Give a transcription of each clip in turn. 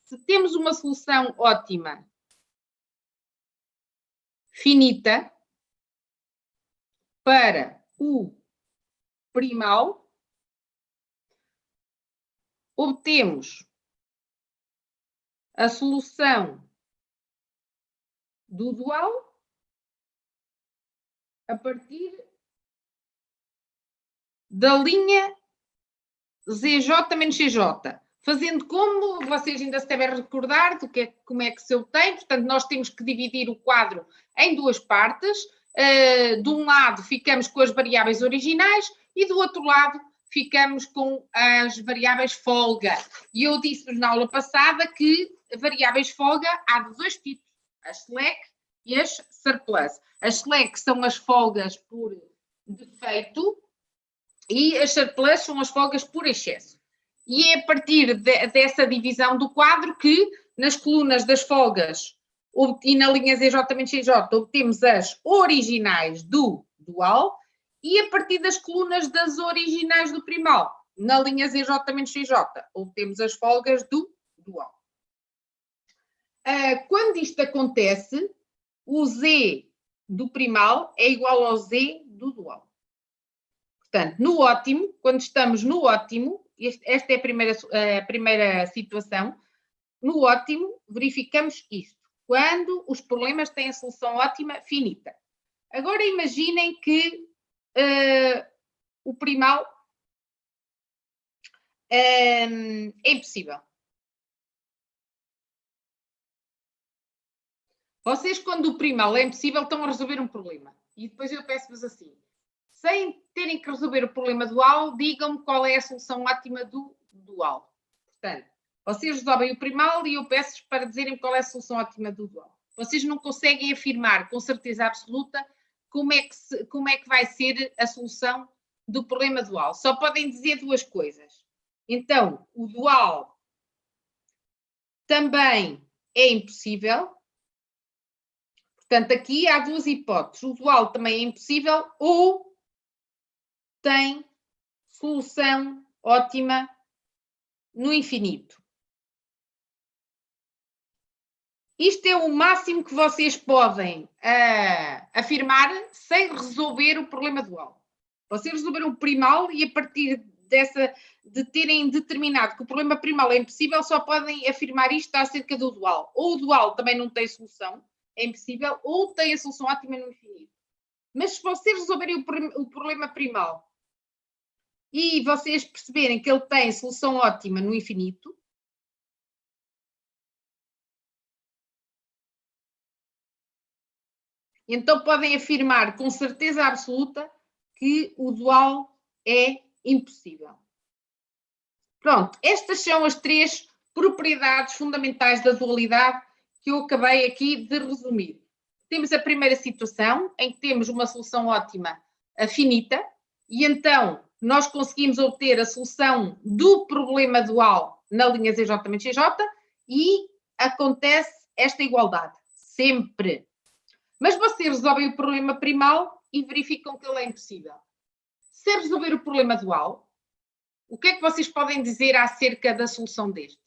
Se temos uma solução ótima finita para o primal, obtemos a solução do dual a partir da linha ZJ menos CJ, fazendo como vocês ainda se devem recordar do que como é que se obtém. Portanto, nós temos que dividir o quadro em duas partes. De um lado ficamos com as variáveis originais e do outro lado ficamos com as variáveis folga. E eu disse-vos na aula passada que variáveis folga há de dois tipos, as slack e as surplus. As slack são as folgas por defeito e as surplus são as folgas por excesso. E é a partir dessa divisão do quadro que nas colunas das folgas e na linha ZJ menos CJ obtemos as originais do dual e a partir das colunas das originais do primal, na linha ZJ menos CJ, obtemos as folgas do dual. Quando isto acontece, o Z do primal é igual ao Z do dual. Portanto, no ótimo, quando estamos no ótimo, esta é a primeira situação, no ótimo verificamos isto, quando os problemas têm a solução ótima finita. Agora imaginem que o primal é impossível. Vocês, quando o primal é impossível, estão a resolver um problema. E depois eu peço-vos assim, sem terem que resolver o problema dual, digam-me qual é a solução ótima do dual. Portanto, vocês resolvem o primal e eu peço-vos para dizerem qual é a solução ótima do dual. Vocês não conseguem afirmar com certeza absoluta como é que vai ser a solução do problema dual. Só podem dizer duas coisas. Então, o dual também é impossível. Portanto, aqui há duas hipóteses. O dual também é impossível ou tem solução ótima no infinito. Isto é o máximo que vocês podem afirmar sem resolver o problema dual. Vocês resolveram o primal e a partir de terem determinado que o problema primal é impossível, só podem afirmar isto acerca do dual. Ou o dual também não tem solução, é impossível, ou tem a solução ótima no infinito. Mas se vocês resolverem o problema primal e vocês perceberem que ele tem solução ótima no infinito, então podem afirmar com certeza absoluta que o dual é impossível. Pronto, estas são as três propriedades fundamentais da dualidade que eu acabei aqui de resumir. Temos a primeira situação, em que temos uma solução ótima finita, e então nós conseguimos obter a solução do problema dual na linha ZJ menos CJ e acontece esta igualdade, sempre. Mas vocês resolvem o problema primal e verificam que ele é impossível. Se resolver o problema dual, o que é que vocês podem dizer acerca da solução deste?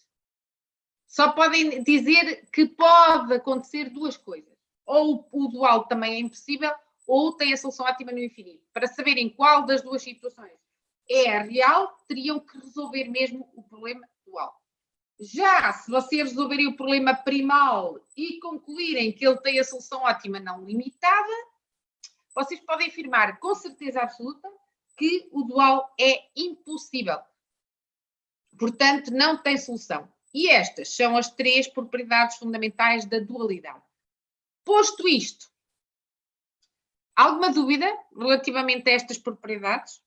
Só podem dizer que pode acontecer duas coisas. Ou o dual também é impossível, ou tem a solução ótima no infinito. Para saberem qual das duas situações é a real, teriam que resolver mesmo o problema dual. Já se vocês resolverem o problema primal e concluírem que ele tem a solução ótima não limitada, vocês podem afirmar com certeza absoluta que o dual é impossível. Portanto, não tem solução. E estas são as três propriedades fundamentais da dualidade. Posto isto, alguma dúvida relativamente a estas propriedades?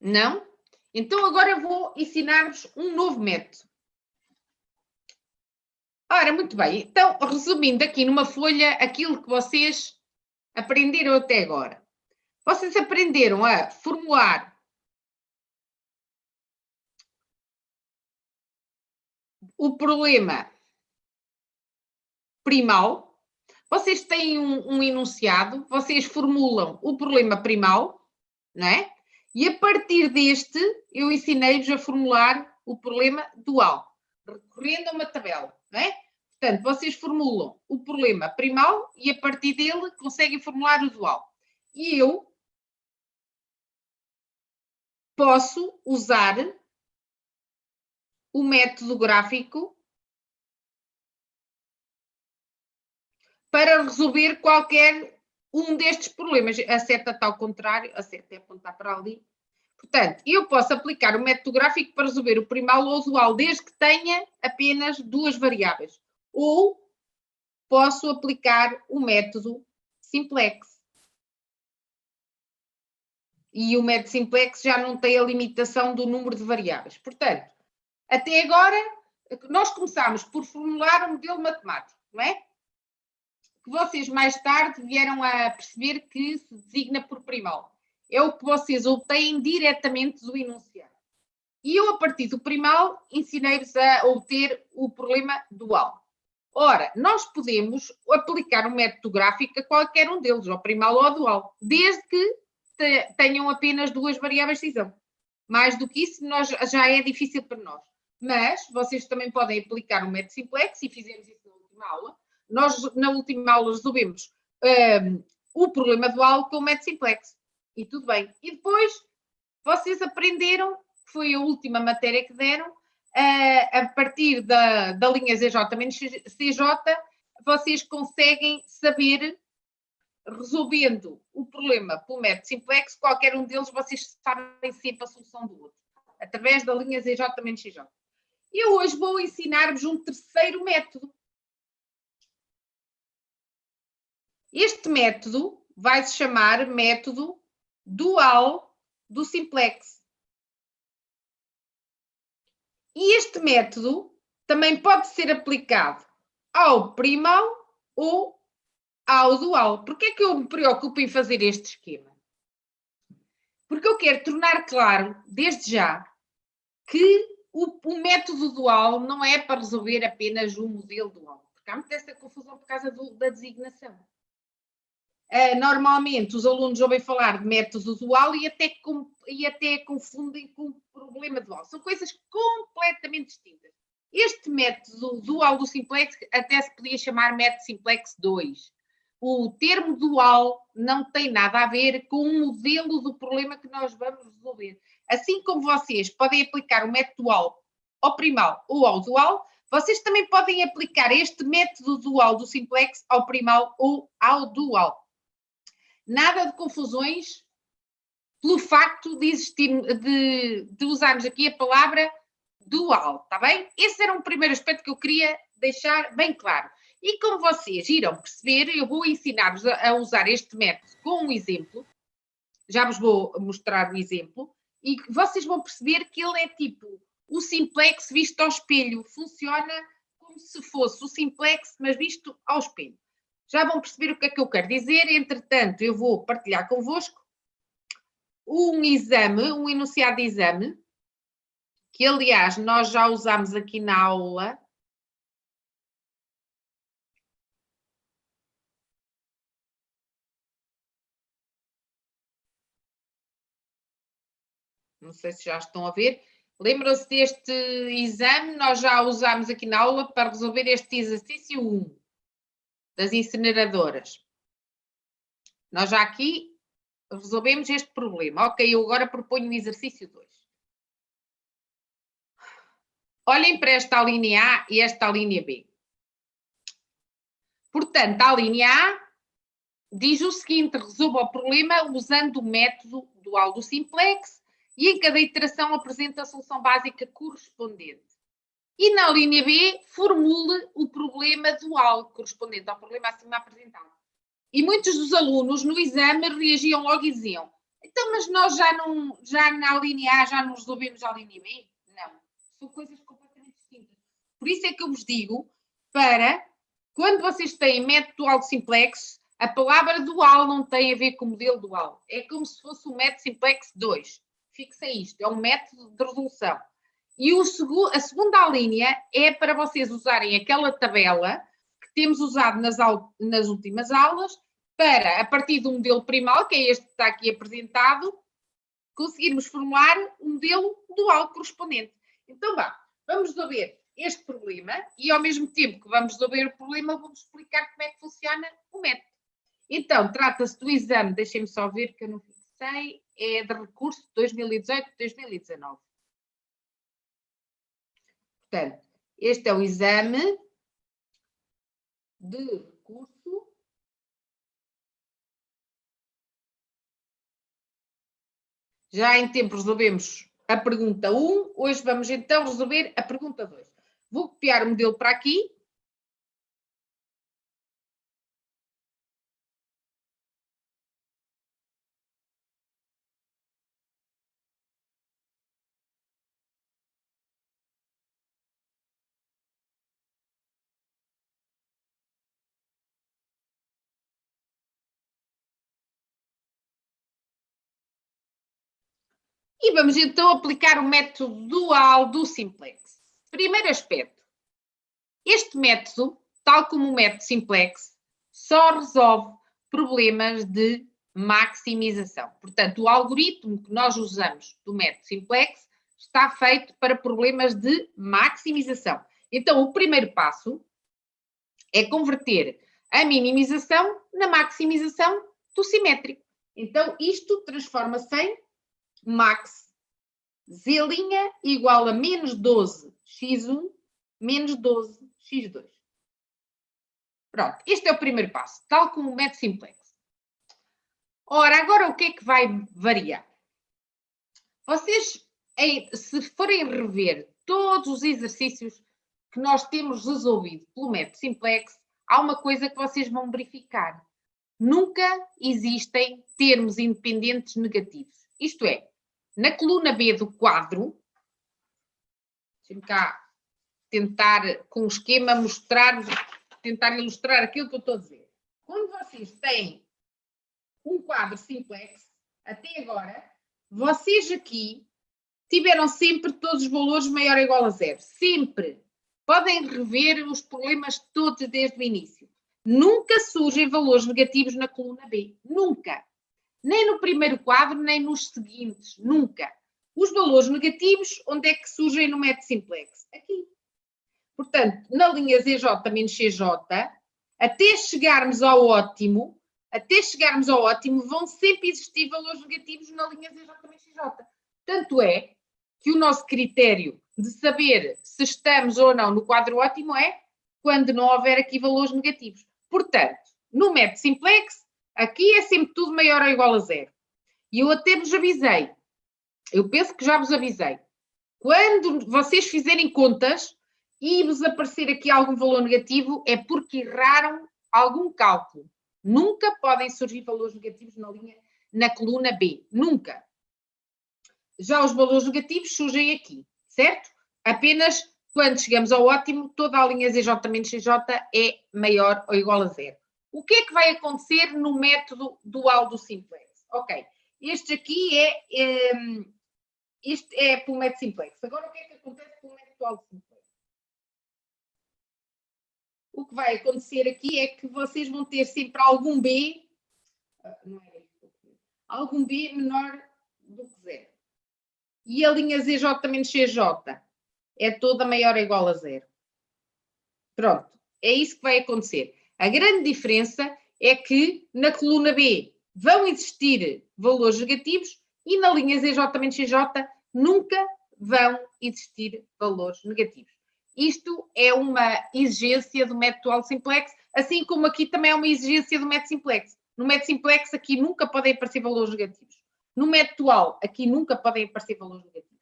Não? Então agora eu vou ensinar-vos um novo método. Ora, muito bem. Então, resumindo aqui numa folha aquilo que vocês aprenderam até agora. Vocês aprenderam a formular o problema primal. Vocês têm um enunciado, vocês formulam o problema primal, não é? E a partir deste, eu ensinei-vos a formular o problema dual, recorrendo a uma tabela, não é? Portanto, vocês formulam o problema primal e a partir dele conseguem formular o dual. E eu posso usar o método gráfico para resolver qualquer um destes problemas. A seta está ao contrário, a seta é apontar para ali. Portanto, eu posso aplicar o método gráfico para resolver o primal ou o dual, desde que tenha apenas duas variáveis. Ou posso aplicar o método simplex. E o método simplex já não tem a limitação do número de variáveis. Portanto, até agora, nós começámos por formular um modelo matemático, não é? Que vocês mais tarde vieram a perceber que se designa por primal. É o que vocês obtêm diretamente do enunciado. E eu, a partir do primal, ensinei-vos a obter o problema dual. Ora, nós podemos aplicar um método gráfico a qualquer um deles, ao primal ou ao dual, desde que tenham apenas duas variáveis de decisão. Mais do que isso, já é difícil para nós. Mas vocês também podem aplicar um método simplex, e fizemos isso na última aula. Nós, na última aula, resolvemos o problema dual com o método simplex. E tudo bem. E depois, vocês aprenderam, foi a última matéria que deram, a partir da linha ZJ menos CJ, vocês conseguem saber, resolvendo o problema pelo método simplex, qualquer um deles, vocês sabem sempre a solução do outro, através da linha ZJ menos CJ. Eu hoje vou ensinar-vos um terceiro método. Este método vai se chamar método dual do simplex. E este método também pode ser aplicado ao primal ou ao dual. Por que é que eu me preocupo em fazer este esquema? Porque eu quero tornar claro, desde já, que o método dual não é para resolver apenas um modelo dual. Porque há muita essa confusão por causa da designação. Normalmente os alunos ouvem falar de método dual e até confundem com problema dual. São coisas completamente distintas. Este método dual do simplex até se podia chamar método simplex 2. O termo dual não tem nada a ver com o modelo do problema que nós vamos resolver. Assim como vocês podem aplicar o método dual ao primal ou ao dual, vocês também podem aplicar este método dual do simplex ao primal ou ao dual. Nada de confusões pelo facto de existir, de usarmos aqui a palavra dual, está bem? Esse era um primeiro aspecto que eu queria deixar bem claro. E como vocês irão perceber, eu vou ensinar-vos a usar este método com um exemplo. Já vos vou mostrar o exemplo. E vocês vão perceber que ele é tipo o simplex visto ao espelho. Funciona como se fosse o simplex, mas visto ao espelho. Já vão perceber o que é que eu quero dizer. Entretanto, eu vou partilhar convosco um exame, um enunciado de exame, que aliás nós já usámos aqui na aula. Não sei se já estão a ver. Lembram-se deste exame? Nós já usámos aqui na aula para resolver este exercício 1 das incineradoras. Nós já aqui resolvemos este problema. Ok, eu agora proponho o exercício 2. Olhem para esta linha A e esta linha B. Portanto, a linha A diz o seguinte: resolva o problema usando o método dual do simplex e em cada iteração apresenta a solução básica correspondente. E na linha B, formule o problema dual correspondente ao problema acima apresentado. E muitos dos alunos no exame reagiam logo e diziam: então, mas nós já na linha A já não resolvemos a linha B? Não. São coisas completamente distintas. Por isso é que eu vos digo para, quando vocês têm método dual simplex, a palavra dual não tem a ver com o modelo dual. É como se fosse o método simplex 2. Fixem isto, é um método de resolução. E a segunda linha é para vocês usarem aquela tabela que temos usado nas últimas aulas para, a partir do modelo primal, que é este que está aqui apresentado, conseguirmos formular um modelo dual correspondente. Então, vamos resolver este problema e, ao mesmo tempo que vamos resolver o problema, vamos explicar como é que funciona o método. Então, trata-se do exame, deixem-me só ver que eu não fixei, é de recurso 2018-2019. Portanto, este é o exame de recurso já em tempo resolvemos a pergunta 1, hoje vamos então resolver a pergunta 2. Vou copiar o modelo para aqui. E vamos então aplicar o método dual do simplex. Primeiro aspecto. Este método, tal como o método simplex, só resolve problemas de maximização. Portanto, o algoritmo que nós usamos do método simplex está feito para problemas de maximização. Então, o primeiro passo é converter a minimização na maximização do simétrico. Então, isto transforma-se em max z' igual a menos 12x1 menos 12x2. Pronto, este é o primeiro passo, tal como o método simplex. Ora, agora o que é que vai variar? Vocês, se forem rever todos os exercícios que nós temos resolvido pelo método simplex, há uma coisa que vocês vão verificar. Nunca existem termos independentes negativos. Isto é, na coluna B do quadro, deixem-me cá tentar, com o esquema, tentar ilustrar aquilo que eu estou a dizer. Quando vocês têm um quadro simplex, até agora, vocês aqui tiveram sempre todos os valores maior ou igual a zero. Sempre. Podem rever os problemas todos desde o início. Nunca surgem valores negativos na coluna B. Nunca. Nem no primeiro quadro, nem nos seguintes. Nunca. Os valores negativos, onde é que surgem no método simplex? Aqui. Portanto, na linha ZJ menos CJ, até chegarmos ao ótimo, vão sempre existir valores negativos na linha ZJ menos CJ. Tanto é que o nosso critério de saber se estamos ou não no quadro ótimo é quando não houver aqui valores negativos. Portanto, no método simplex, aqui é sempre tudo maior ou igual a zero. E eu até vos avisei, eu penso que já vos avisei, quando vocês fizerem contas e vos aparecer aqui algum valor negativo, é porque erraram algum cálculo. Nunca podem surgir valores negativos na coluna B. Nunca. Já os valores negativos surgem aqui, certo? Apenas quando chegamos ao ótimo, toda a linha ZJ menos CJ é maior ou igual a zero. O que é que vai acontecer no método dual do simplex? Ok, este aqui este é pelo método simplex. Agora, o que é que acontece com o método dual do simplex? O que vai acontecer aqui é que vocês vão ter sempre algum B, algum B menor do que zero. E a linha ZJ menos CJ é toda maior ou igual a zero. Pronto, é isso que vai acontecer. A grande diferença é que na coluna B vão existir valores negativos e na linha ZJ menos CJ nunca vão existir valores negativos. Isto é uma exigência do método dual simplex, assim como aqui também é uma exigência do método simplex. No método simplex aqui nunca podem aparecer valores negativos. No método dual aqui nunca podem aparecer valores negativos.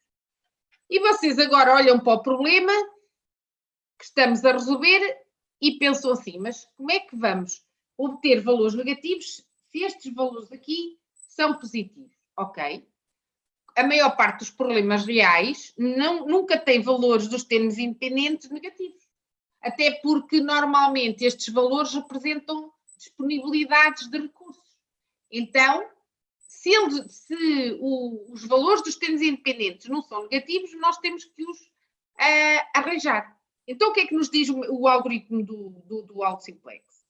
E vocês agora olham para o problema que estamos a resolver e pensam assim, mas como é que vamos obter valores negativos se estes valores aqui são positivos? Ok. A maior parte dos problemas reais nunca tem valores dos termos independentes negativos. Até porque, normalmente, estes valores representam disponibilidades de recursos. Então, se os valores dos termos independentes não são negativos, nós temos que os arranjar. Então, o que é que nos diz o algoritmo do dual simplex?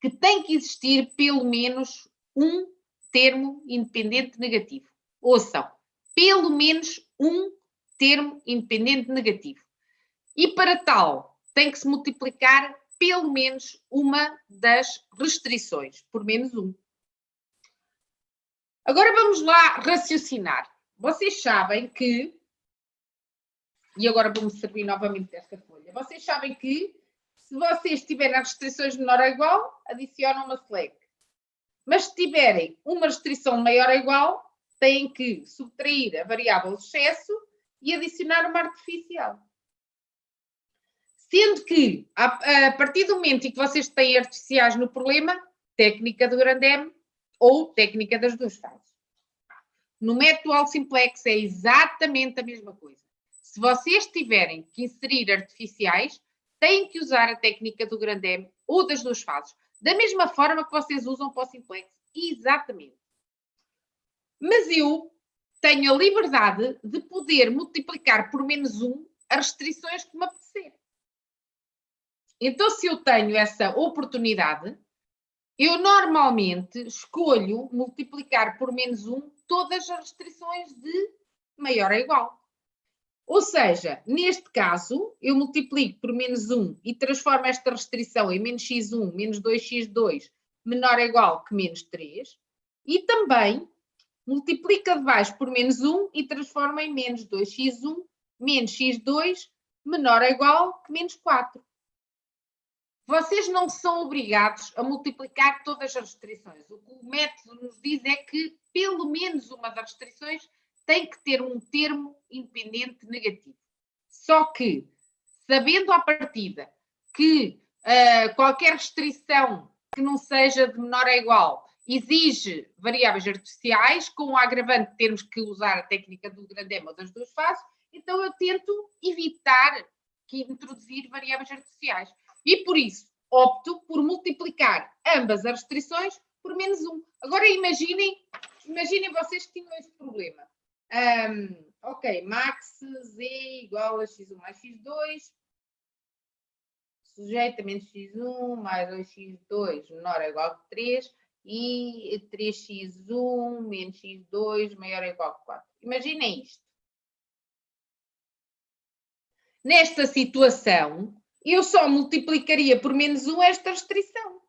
Que tem que existir pelo menos um termo independente negativo. Ouçam, pelo menos um termo independente negativo. E para tal, tem que se multiplicar pelo menos uma das restrições, por menos 1. Agora vamos lá raciocinar. Vocês sabem que, e agora vou-me servir novamente desta folha, vocês sabem que se vocês tiverem as restrições menor ou igual, adicionam uma select. Mas se tiverem uma restrição maior ou igual, têm que subtrair a variável excesso e adicionar uma artificial. Sendo que, a partir do momento em que vocês têm artificiais no problema, técnica do grande M ou técnica das duas fases. No método all simplex é exatamente a mesma coisa. Se vocês tiverem que inserir artificiais, têm que usar a técnica do grande M ou das duas fases. Da mesma forma que vocês usam para o simplex. Exatamente. Mas eu tenho a liberdade de poder multiplicar por menos 1 as restrições que me apetecer. Então, se eu tenho essa oportunidade, eu normalmente escolho multiplicar por menos 1 todas as restrições de maior ou igual. Ou seja, neste caso, eu multiplico por menos 1 e transformo esta restrição em menos x1, menos 2x2, menor ou igual que menos 3. E também multiplica de baixo por menos 1 e transforma em menos 2x1, menos x2, menor ou igual que menos 4. Vocês não são obrigados a multiplicar todas as restrições. O que o método nos diz é que pelo menos uma das restrições tem que ter um termo independente negativo. Só que, sabendo à partida que qualquer restrição que não seja de menor ou igual exige variáveis artificiais, com o agravante de termos que usar a técnica do grande M ou das duas fases, então eu tento evitar que introduzir variáveis artificiais. E por isso opto por multiplicar ambas as restrições por menos 1. Agora imaginem vocês que tinham esse problema. Ok, max z igual a x1 mais x2, sujeito a menos x1 mais 2x2 menor ou igual que 3 e 3x1 menos x2 maior ou igual que 4. Imaginem isto. Nesta situação, eu só multiplicaria por menos 1 esta restrição.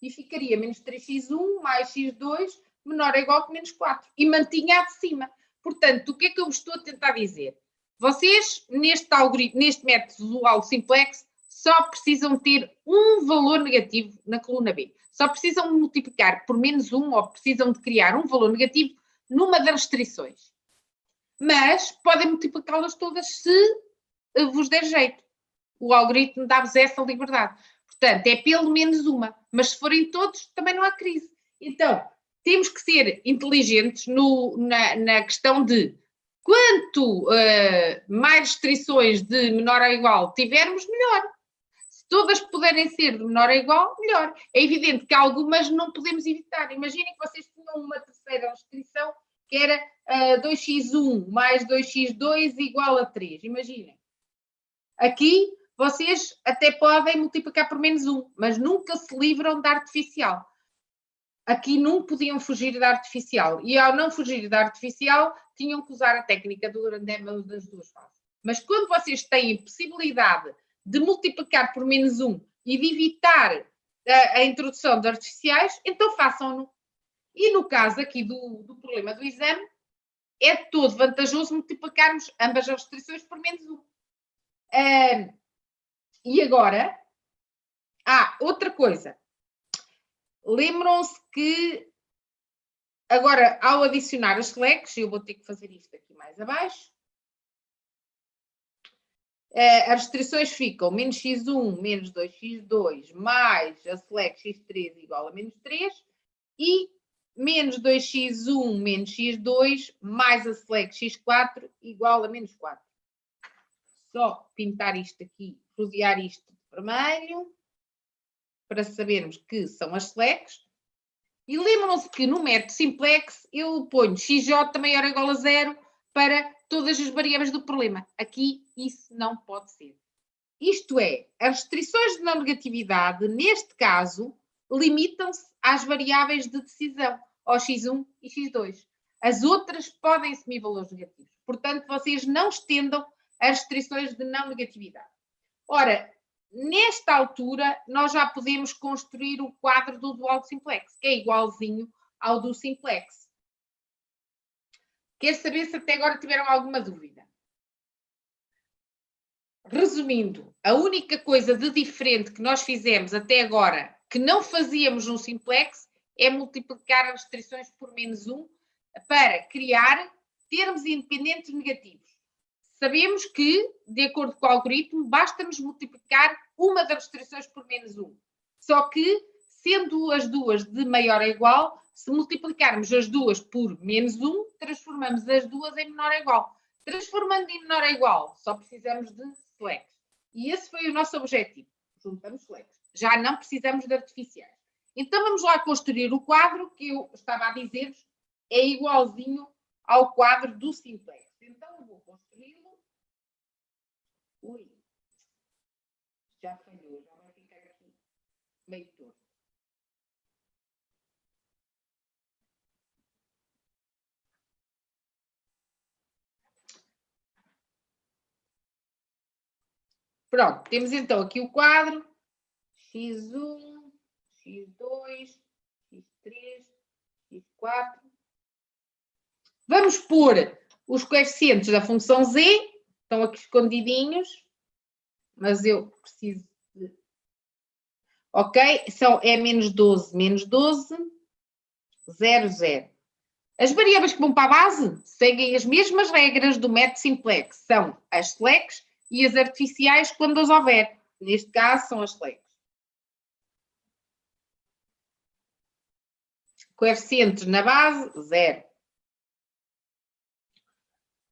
E ficaria menos 3x1 mais x2 menor ou igual que menos 4. E mantinha a de cima. Portanto, o que é que eu vos estou a tentar dizer? Vocês, neste método dual simplex, só precisam ter um valor negativo na coluna B. Só precisam multiplicar por menos 1 ou precisam de criar um valor negativo numa das restrições. Mas podem multiplicá-las todas se vos der jeito. O algoritmo dá-vos essa liberdade. Portanto, é pelo menos uma. Mas se forem todos, também não há crise. Então, temos que ser inteligentes na questão de quanto mais restrições de menor ou igual tivermos, melhor. Se todas puderem ser de menor ou igual, melhor. É evidente que algumas não podemos evitar. Imaginem que vocês tinham uma terceira restrição que era 2x1 mais 2x2 igual a 3. Imaginem. Aqui vocês até podem multiplicar por menos 1, mas nunca se livram da artificial. Aqui não podiam fugir da artificial. E ao não fugir da artificial, tinham que usar a técnica do grande M das duas fases. Mas quando vocês têm possibilidade de multiplicar por menos 1 e de evitar a introdução de artificiais, então façam-no. E no caso aqui do problema do exame, é todo vantajoso multiplicarmos ambas as restrições por menos 1. E agora, outra coisa. Lembram-se que agora, ao adicionar as selects, eu vou ter que fazer isto aqui mais abaixo, as restrições ficam menos x1 menos 2x2 mais a select x3 igual a menos 3 e menos 2x1 menos x2 mais a select x4 igual a menos 4. Só pintar isto aqui, rodear isto de vermelho, para sabermos que são as selects. E lembram-se que no método simplex eu ponho xj maior ou igual a 0 para todas as variáveis do problema. Aqui isso não pode ser. Isto é, as restrições de não negatividade, neste caso, limitam-se às variáveis de decisão, ao x1 e x2. As outras podem assumir valores negativos. Portanto, vocês não estendam as restrições de não negatividade. Ora, nesta altura, nós já podemos construir o quadro do dual do simplex, que é igualzinho ao do simplex. Quero saber se até agora tiveram alguma dúvida. Resumindo, a única coisa de diferente que nós fizemos até agora, que não fazíamos no simplex, é multiplicar as restrições por -1 para criar termos independentes negativos. Sabemos que, de acordo com o algoritmo, basta-nos multiplicar uma das restrições por -1. Só que, sendo as duas de maior ou igual, se multiplicarmos as duas por -1, transformamos as duas em menor ou igual. Transformando em menor ou igual, só precisamos de flex. E esse foi o nosso objetivo. Juntamos flex. Já não precisamos de artificiais. Então vamos lá construir o quadro que eu estava a dizer-vos, é igualzinho ao quadro do simplex. Então eu vou construí-lo. Ui, já falhou, já vai ficar aqui meio torto. Pronto, temos então aqui o quadro x1, x2, x3, x4. Vamos pôr os coeficientes da função z, estão aqui escondidinhos, mas eu preciso de... Ok, é -12, 0, 0. As variáveis que vão para a base seguem as mesmas regras do método simplex, são as flex e as artificiais quando as houver. Neste caso são as flex. Coeficientes na base, 0.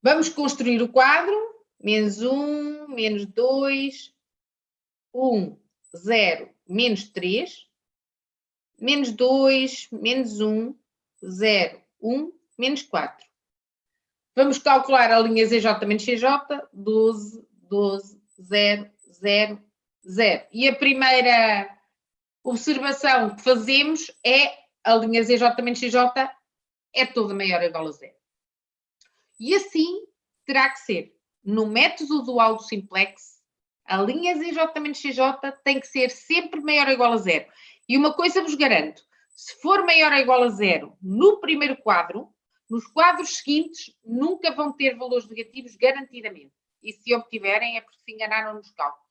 Vamos construir o quadro. -1, -2, 1, 0, -3, -2, -1, 0, 1, -4. Vamos calcular a linha ZJ menos CJ, 12, 12, 0, 0, 0. E a primeira observação que fazemos é a linha ZJ menos CJ é toda maior ou igual a 0. E assim terá que ser. No método dual do simplex, a linha ZJ menos CJ tem que ser sempre maior ou igual a 0. E uma coisa vos garanto, se for maior ou igual a 0 no primeiro quadro, nos quadros seguintes nunca vão ter valores negativos garantidamente. E se obtiverem é porque se enganaram nos cálculos.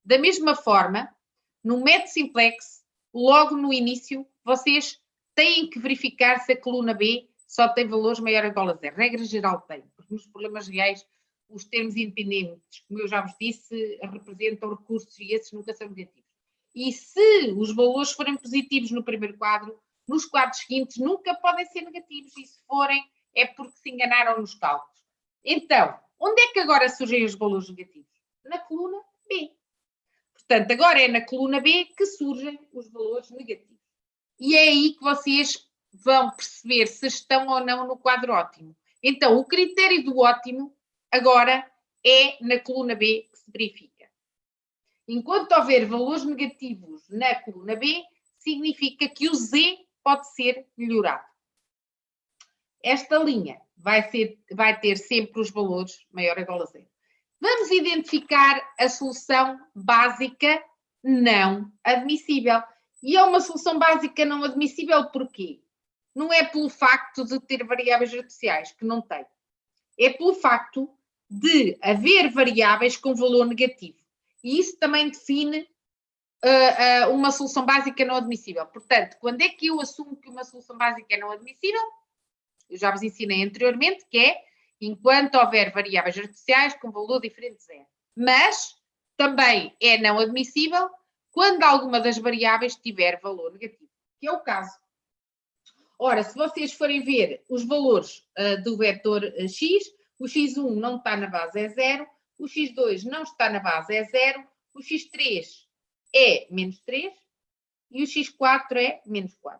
Da mesma forma, no método simplex, logo no início, vocês têm que verificar se a coluna B só tem valores maior ou igual a 0. Regra geral tem, porque nos problemas reais os termos independentes, como eu já vos disse, representam recursos e esses nunca são negativos. E se os valores forem positivos no primeiro quadro, nos quadros seguintes nunca podem ser negativos e se forem é porque se enganaram nos cálculos. Então, onde é que agora surgem os valores negativos? Na coluna B. Portanto, agora é na coluna B que surgem os valores negativos. E é aí que vocês vão perceber se estão ou não no quadro ótimo. Então, o critério do ótimo agora é na coluna B que se verifica. Enquanto houver valores negativos na coluna B, significa que o Z pode ser melhorado. Esta linha vai ter sempre os valores maior ou igual a 0. Vamos identificar a solução básica não admissível. E é uma solução básica não admissível porquê? Não é pelo facto de ter variáveis artificiais, que não tem. É pelo facto de haver variáveis com valor negativo. E isso também define uma solução básica não admissível. Portanto, quando é que eu assumo que uma solução básica é não admissível? Eu já vos ensinei anteriormente que é enquanto houver variáveis artificiais com valor diferente de 0. Mas também é não admissível quando alguma das variáveis tiver valor negativo, que é o caso. Ora, se vocês forem ver os valores do vetor x, o x1 não está na base, é 0, o x2 não está na base, é 0, o x3 é -3 e o x4 é -4.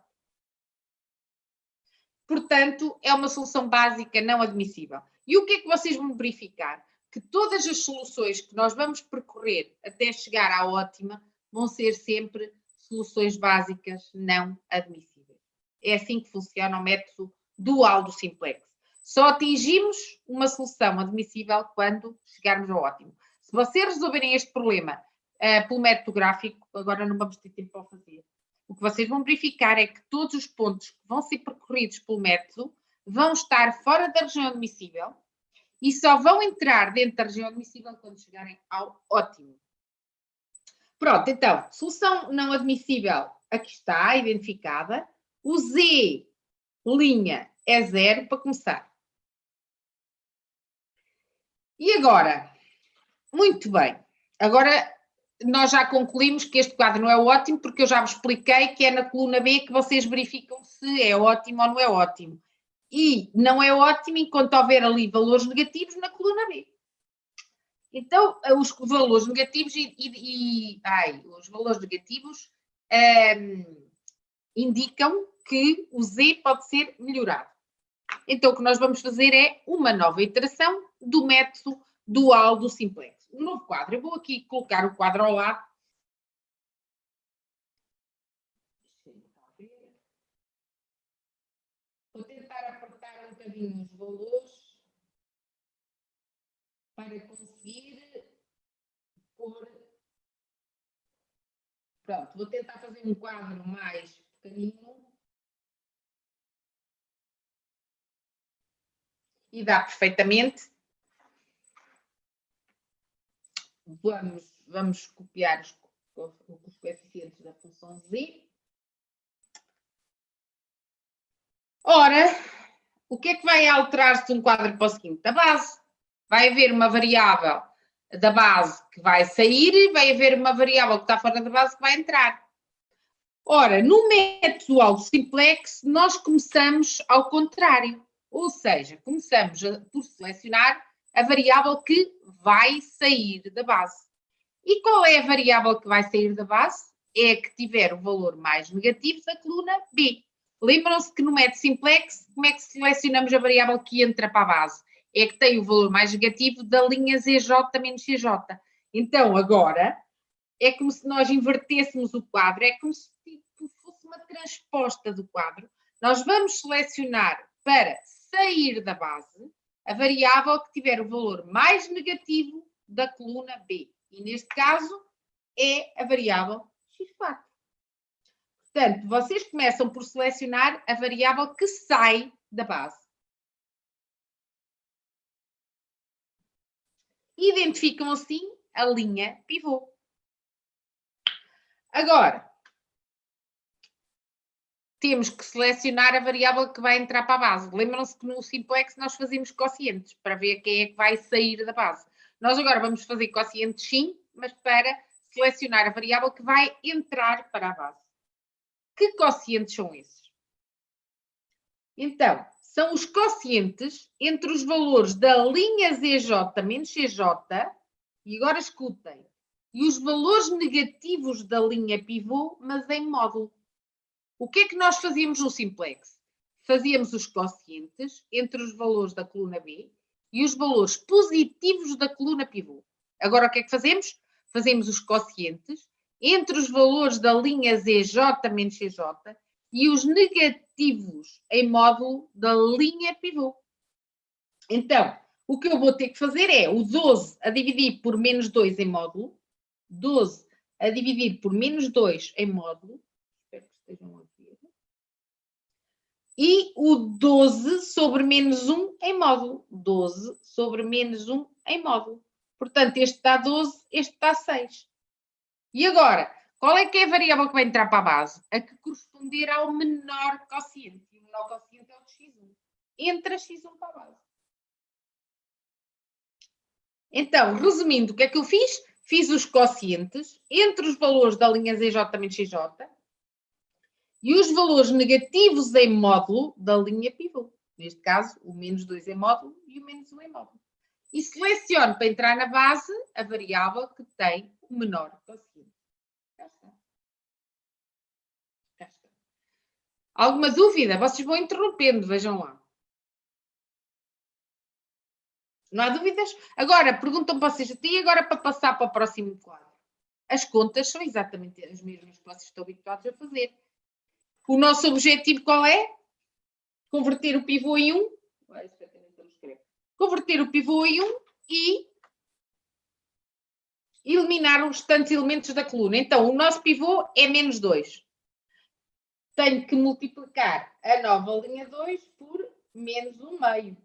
Portanto, é uma solução básica não admissível. E o que é que vocês vão verificar? Que todas as soluções que nós vamos percorrer até chegar à ótima vão ser sempre soluções básicas não admissíveis. É assim que funciona o método dual do simplex. Só atingimos uma solução admissível quando chegarmos ao ótimo. Se vocês resolverem este problema pelo método gráfico, agora não vamos ter tempo para o fazer, o que vocês vão verificar é que todos os pontos que vão ser percorridos pelo método vão estar fora da região admissível e só vão entrar dentro da região admissível quando chegarem ao ótimo. Pronto, então, solução não admissível aqui está, identificada. O Z' é 0 para começar. E agora? Muito bem. Agora nós já concluímos que este quadro não é ótimo, porque eu já vos expliquei que é na coluna B que vocês verificam se é ótimo ou não é ótimo. E não é ótimo enquanto houver ali valores negativos na coluna B. Então, os valores negativos os valores negativos indicam que o Z pode ser melhorado. Então, o que nós vamos fazer é uma nova iteração do método dual do simplex. Um novo quadro. Eu vou aqui colocar o quadro ao lado. Vou tentar apertar um bocadinho os valores para conseguir pôr. Pronto, vou tentar fazer um quadro mais pequenino. E dá perfeitamente. Vamos copiar os coeficientes da função z. Ora, o que é que vai alterar-se de um quadro para o seguinte? A base. Vai haver uma variável da base que vai sair e vai haver uma variável que está fora da base que vai entrar. Ora, no método dual do simplex, nós começamos ao contrário. Ou seja, começamos por selecionar a variável que vai sair da base. E qual é a variável que vai sair da base? É a que tiver o valor mais negativo da coluna B. Lembram-se que no método simplex, como é que selecionamos a variável que entra para a base? É que tem o valor mais negativo da linha ZJ menos CJ. Então, agora, é como se nós invertêssemos o quadro, é como se fosse uma transposta do quadro. Nós vamos selecionar para sair da base a variável que tiver o valor mais negativo da coluna B. E neste caso é a variável x4. Portanto, vocês começam por selecionar a variável que sai da base. Identificam assim a linha pivô. Agora, temos que selecionar a variável que vai entrar para a base. Lembram-se que no simplex nós fazíamos quocientes para ver quem é que vai sair da base. Nós agora vamos fazer quocientes sim, mas para selecionar a variável que vai entrar para a base. Que quocientes são esses? Então, são os quocientes entre os valores da linha ZJ menos CJ, e agora escutem, e os valores negativos da linha pivô, mas em módulo. O que é que nós fazíamos no simplex? Fazíamos os quocientes entre os valores da coluna B e os valores positivos da coluna pivô. Agora o que é que fazemos? Fazemos os quocientes entre os valores da linha ZJ menos CJ e os negativos em módulo da linha pivô. Então, o que eu vou ter que fazer é o 12 a dividir por menos 2 em módulo, 12 a dividir por menos 2 em módulo, espero que estejam a ver, e o 12 sobre menos 1 em módulo, 12 sobre menos 1 em módulo. Portanto, este dá 12, este dá 6. E agora, qual é que é a variável que vai entrar para a base? A que corresponder ao menor quociente. E o menor quociente é o de x1. Entra x1 para a base. Então, resumindo, o que é que eu fiz? Fiz os quocientes entre os valores da linha ZJ menos XJ e os valores negativos em módulo da linha pivô. Neste caso, o menos 2 em módulo e o menos 1 em módulo. E seleciono para entrar na base a variável que tem o menor quociente. Já está. Já está. Alguma dúvida? Vocês vão interrompendo, vejam lá. Não há dúvidas? Agora, perguntam vocês, e agora para passar para o próximo quadro? As contas são exatamente as mesmas que vocês estão habituados a fazer. O nosso objetivo qual é? converter o pivô em 1. Converter o pivô em 1 e eliminar os restantes elementos da coluna. Então, o nosso pivô é menos 2. Tenho que multiplicar a nova linha 2 por menos 1/2.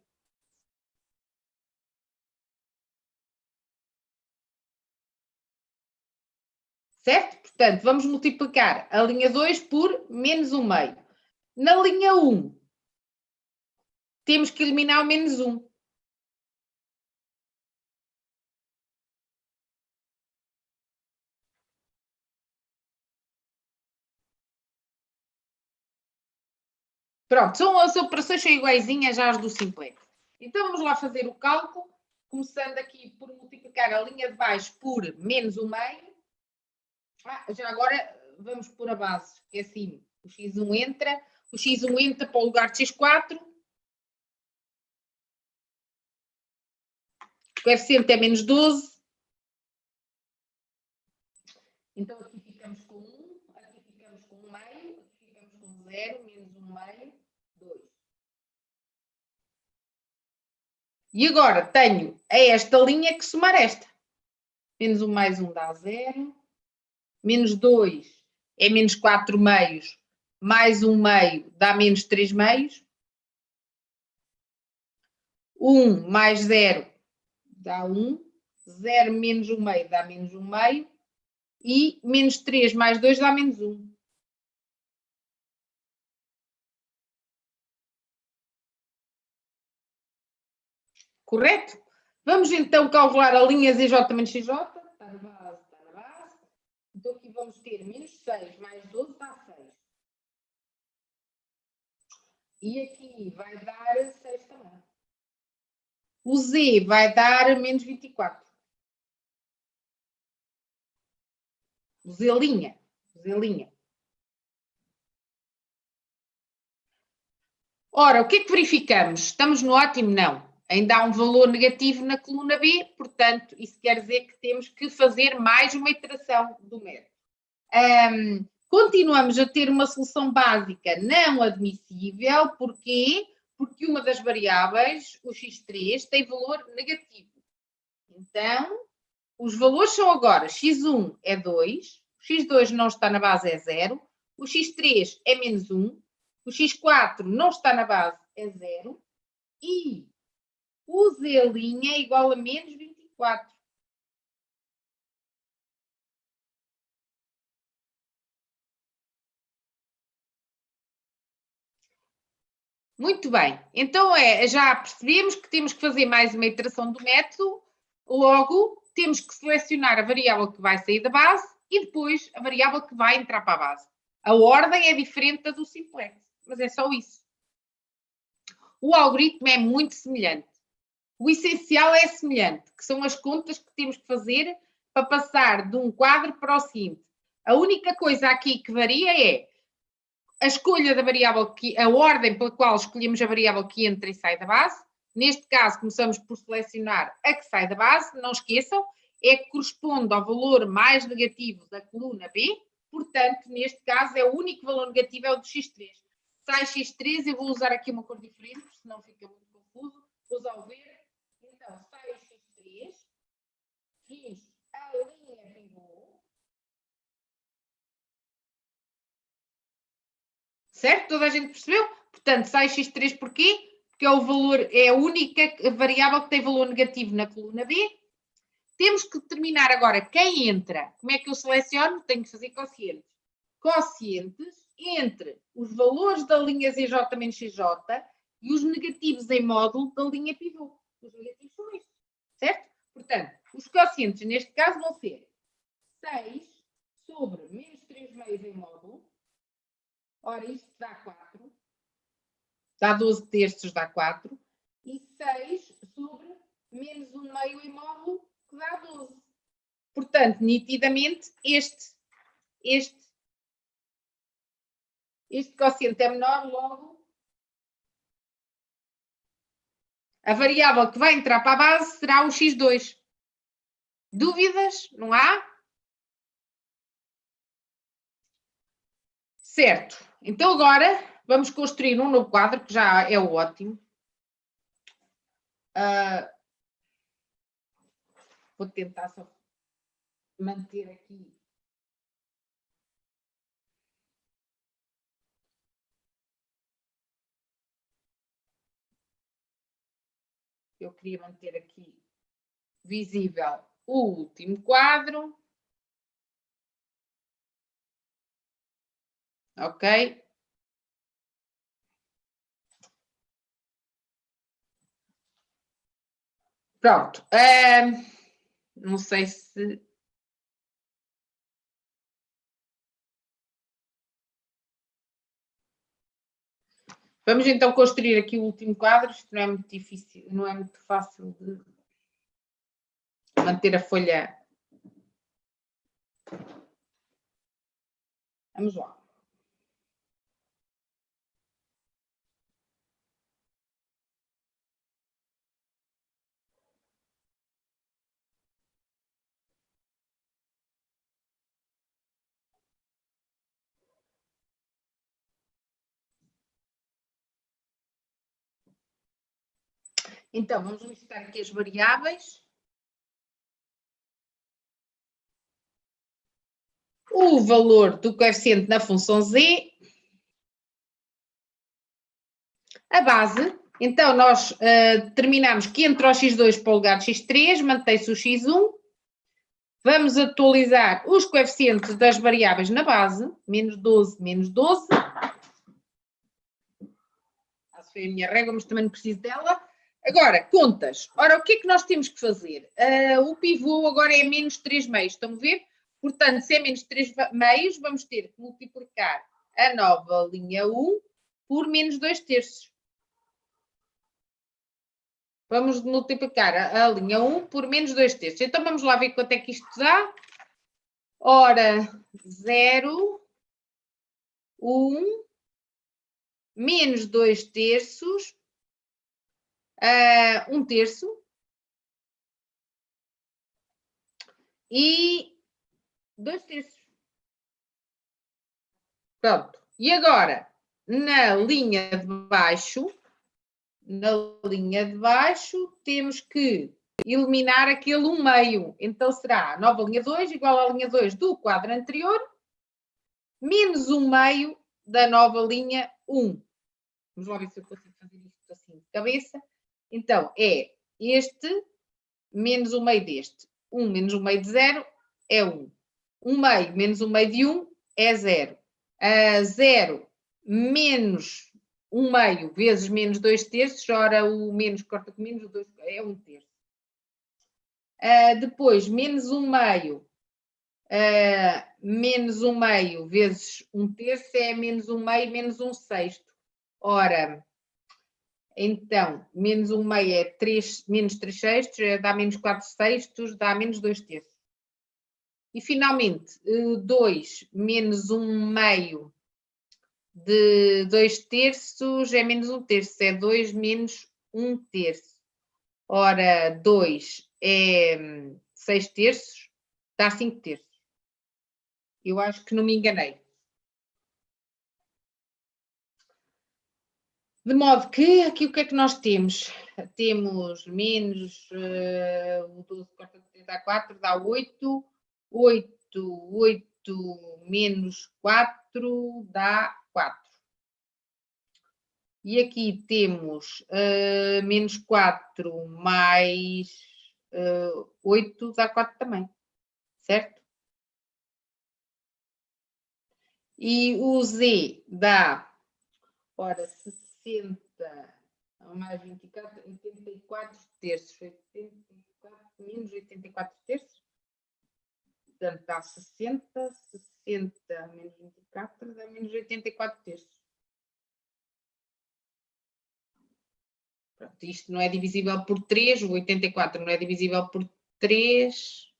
Certo? Portanto, vamos multiplicar a linha 2 por menos 1/2. Na linha 1, temos que eliminar o menos 1. Pronto, as operações são iguaizinhas às do simplex. Então, vamos lá fazer o cálculo, começando aqui por multiplicar a linha de baixo por menos 1/2. Já agora vamos pôr a base, que é assim, o x1 entra, o x1 entra para o lugar de x4, o coeficiente é menos 12, então aqui ficamos com 1, aqui ficamos com 1/2, aqui ficamos com 0, menos 1/2, 2. E agora tenho a esta linha que somar esta. Menos 1 mais 1 dá 0. Menos 2 é menos 4/2, mais 1/2 dá menos 3/2. 1 mais 0 dá 1. 0 menos 1/2 dá menos 1/2. E menos 3 mais 2 dá menos 1. Correto? Vamos então calcular a linha ZJ menos XJ. Está na base, está na base. Então aqui vamos ter menos 6 mais 12 dá 6. E aqui vai dar 6 também. O Z vai dar menos 24. O Z linha. Ora, o que é que verificamos? Estamos no ótimo? Não. Ainda há um valor negativo na coluna B, portanto, isso quer dizer que temos que fazer mais uma iteração do método. Continuamos a ter uma solução básica não admissível. Porquê? Porque uma das variáveis, o x3, tem valor negativo. Então, os valores são agora, x1 é 2, o x2 não está na base, é 0, o x3 é menos 1, o x4 não está na base, é 0, e o z' é igual a menos 24. Muito bem, então já percebemos que temos que fazer mais uma iteração do método, logo temos que selecionar a variável que vai sair da base e depois a variável que vai entrar para a base. A ordem é diferente da do simplex, mas é só isso. O algoritmo é muito semelhante. O essencial é semelhante, que são as contas que temos que fazer para passar de um quadro para o seguinte. A única coisa aqui que varia é a escolha da variável, a ordem pela qual escolhemos a variável que entra e sai da base. Neste caso, começamos por selecionar a que sai da base. Não esqueçam, é que corresponde ao valor mais negativo da coluna B. Portanto, neste caso, é o único valor negativo, é o do x3. Sai x3, eu vou usar aqui uma cor diferente, senão fica muito confuso. Vou usar o verde. Então, sai o x3, fiz a linha pivô. Certo? Toda a gente percebeu? Portanto, sai x3 porquê? Porque é o valor, é a única variável que tem valor negativo na coluna B. Temos que determinar agora quem entra. Como é que eu seleciono? Tenho que fazer quocientes. Quocientes entre os valores da linha ZJ menos XJ e os negativos em módulo da linha pivô. Os negativos são estes, certo? Portanto, os quocientes neste caso vão ser 6 sobre menos 3/2 em módulo. Ora, isto dá 4. Dá 12 terços, dá 4. E 6 sobre menos 1/2 em módulo, que dá 12. Portanto, nitidamente, este quociente é menor, logo a variável que vai entrar para a base será o x2. Dúvidas? Não há? Certo. Então agora Vamos construir um novo quadro, que já é ótimo. Vou tentar só manter aqui. Eu queria manter aqui visível o último quadro. Ok? Pronto. Não sei se... Vamos então construir aqui o último quadro. Isto não é muito difícil, não é muito fácil de manter a folha. Vamos lá. Então, vamos listar aqui as variáveis. O valor do coeficiente na função z. A base. Então, nós determinamos que entre o x2 para o lugar de x3, mantém-se o x1. Vamos atualizar os coeficientes das variáveis na base. Menos 12, menos 12. Essa foi a minha régua, mas também não preciso dela. Agora, contas. Ora, o que é que nós temos que fazer? O pivô agora é menos 3 meios, estão a ver? Portanto, se é menos 3 meios, vamos ter que multiplicar a nova linha 1 por menos 2 terços. Vamos multiplicar a linha 1 por menos 2 terços. Então, vamos lá ver quanto é que isto dá. Ora, 0, 1, menos 2 terços, 1 terço. E 2 terços. Pronto. E agora, na linha de baixo, temos que eliminar aquele 1 meio. Então, será a nova linha 2 igual à linha 2 do quadro anterior, menos 1 meio da nova linha 1. Vamos lá ver se eu consigo fazer isto assim de cabeça. Então, é este menos 1 meio deste. 1 menos 1 meio de 0 é 1. 1 meio menos 1 meio de 1 é 0. 0 menos 1 meio vezes menos 2 terços, ora o menos corta com menos, o 2 é 1 terço. Depois, menos 1 meio, menos 1 meio vezes 1 terço é menos 1 meio menos 1 sexto. Ora, então, menos 1 meio é 3, menos 3 sextos, dá menos 4 sextos, dá menos 2 terços. E, finalmente, 2 menos 1 meio de 2 terços é menos 1 terço, é 2 menos 1 terço. Ora, 2 é 6 terços, dá 5 terços. Eu acho que não me enganei. De modo que, aqui o que é que nós temos? Temos menos o 12 corta de 34, dá 8. 8 menos 4 dá 4. E aqui temos menos 4 mais 8 dá 4 também, certo? E o Z dá, ora, 60 mais 24, 84 terços. 84 menos 84 terços. Portanto, dá 60, 60 menos 24 dá menos 84 terços. Pronto, isto não é divisível por 3, o 84 não é divisível por 3.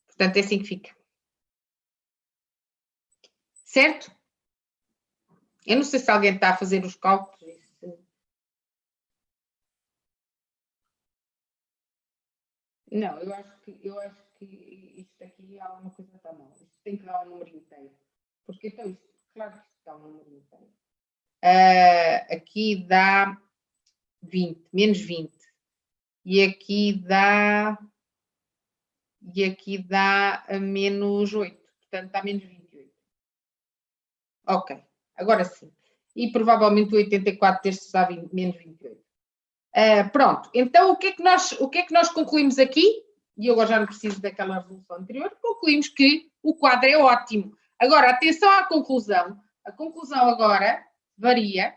Portanto, é assim que fica. Certo? Eu não sei se alguém está a fazer os cálculos. Não, eu acho que isto aqui há alguma coisa que está mal. Isto tem que dar um número inteiro. Porque então, isto, claro está um número inteiro. Aqui dá 20, menos 20. E aqui dá menos 8. Portanto, dá menos 28. Ok, agora sim. E provavelmente o 84 terços dá menos 28. Pronto, então o que é que nós concluímos aqui? E eu agora já não preciso daquela resolução anterior. Concluímos que o quadro é ótimo. Agora, atenção à conclusão. A conclusão agora varia,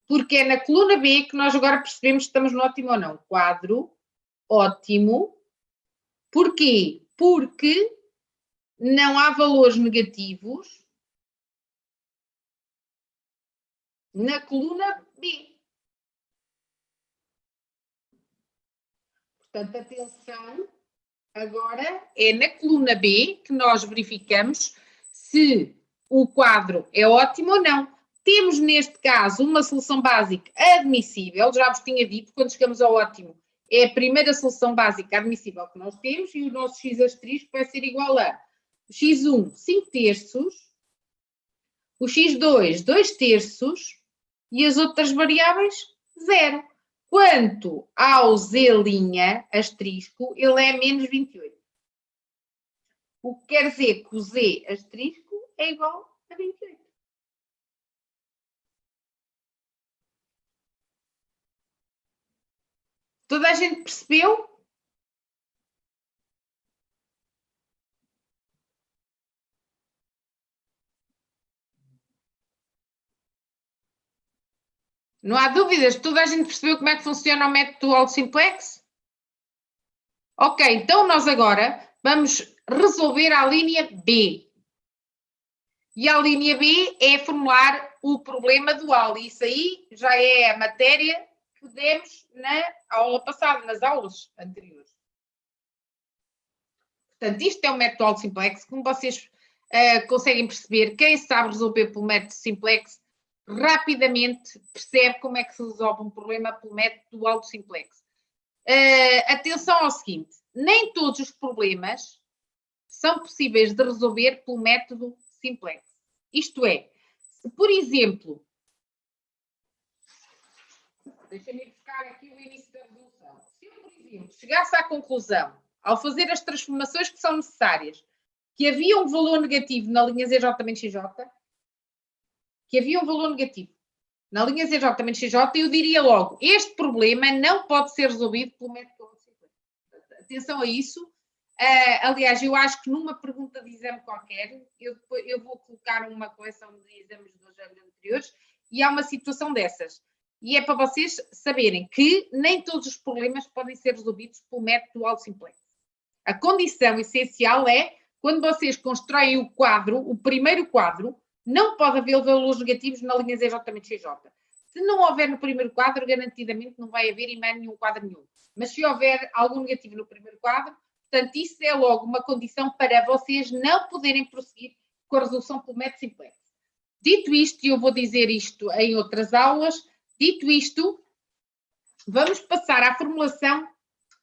porque é na coluna B que nós agora percebemos se estamos no ótimo ou não. Quadro ótimo. Porquê? Porque não há valores negativos na coluna B. Portanto, atenção, agora é na coluna B que nós verificamos se o quadro é ótimo ou não. Temos, neste caso, uma solução básica admissível, já vos tinha dito, quando chegamos ao ótimo, é a primeira solução básica admissível que nós temos, e o nosso x asterisco vai ser igual a x1, 5 terços, o x2, 2 terços, e as outras variáveis, 0. Quanto ao z' asterisco, ele é menos 28. O que quer dizer que o z asterisco é igual a 28. Toda a gente percebeu? Não há dúvidas? Toda a gente percebeu como é que funciona o método Dual Simplex? Ok, então nós agora vamos resolver a linha B. E a linha B é formular o problema dual. Isso aí já é a matéria que demos na aula passada, nas aulas anteriores. Portanto, isto é um método Dual Simplex. Como vocês conseguem perceber, quem sabe resolver pelo método Simplex rapidamente percebe como é que se resolve um problema pelo método Dual Simplex. Atenção ao seguinte, nem todos os problemas são possíveis de resolver pelo método Simplex. Isto é, se por exemplo, deixa-me buscar aqui o início da resolução. Se eu, por exemplo, chegasse à conclusão, ao fazer as transformações que são necessárias, que havia um valor negativo na linha ZJ menos XJ, que havia um valor negativo na linha ZJ menos XJ, eu diria logo, este problema não pode ser resolvido pelo método Simplex. Atenção a isso. Aliás, eu acho que numa pergunta de exame qualquer, eu vou colocar uma coleção de exames dos anos anteriores e há uma situação dessas. E é para vocês saberem que nem todos os problemas podem ser resolvidos pelo método Dual Simplex. A condição essencial é, quando vocês constroem o quadro, o primeiro quadro, não pode haver valores negativos na linha ZJ menos XJ. Se não houver no primeiro quadro, garantidamente não vai haver em mais nenhum quadro nenhum. Mas se houver algum negativo no primeiro quadro, portanto, isso é logo uma condição para vocês não poderem prosseguir com a resolução pelo método Simplex. Dito isto, e eu vou dizer isto em outras aulas, dito isto, vamos passar à formulação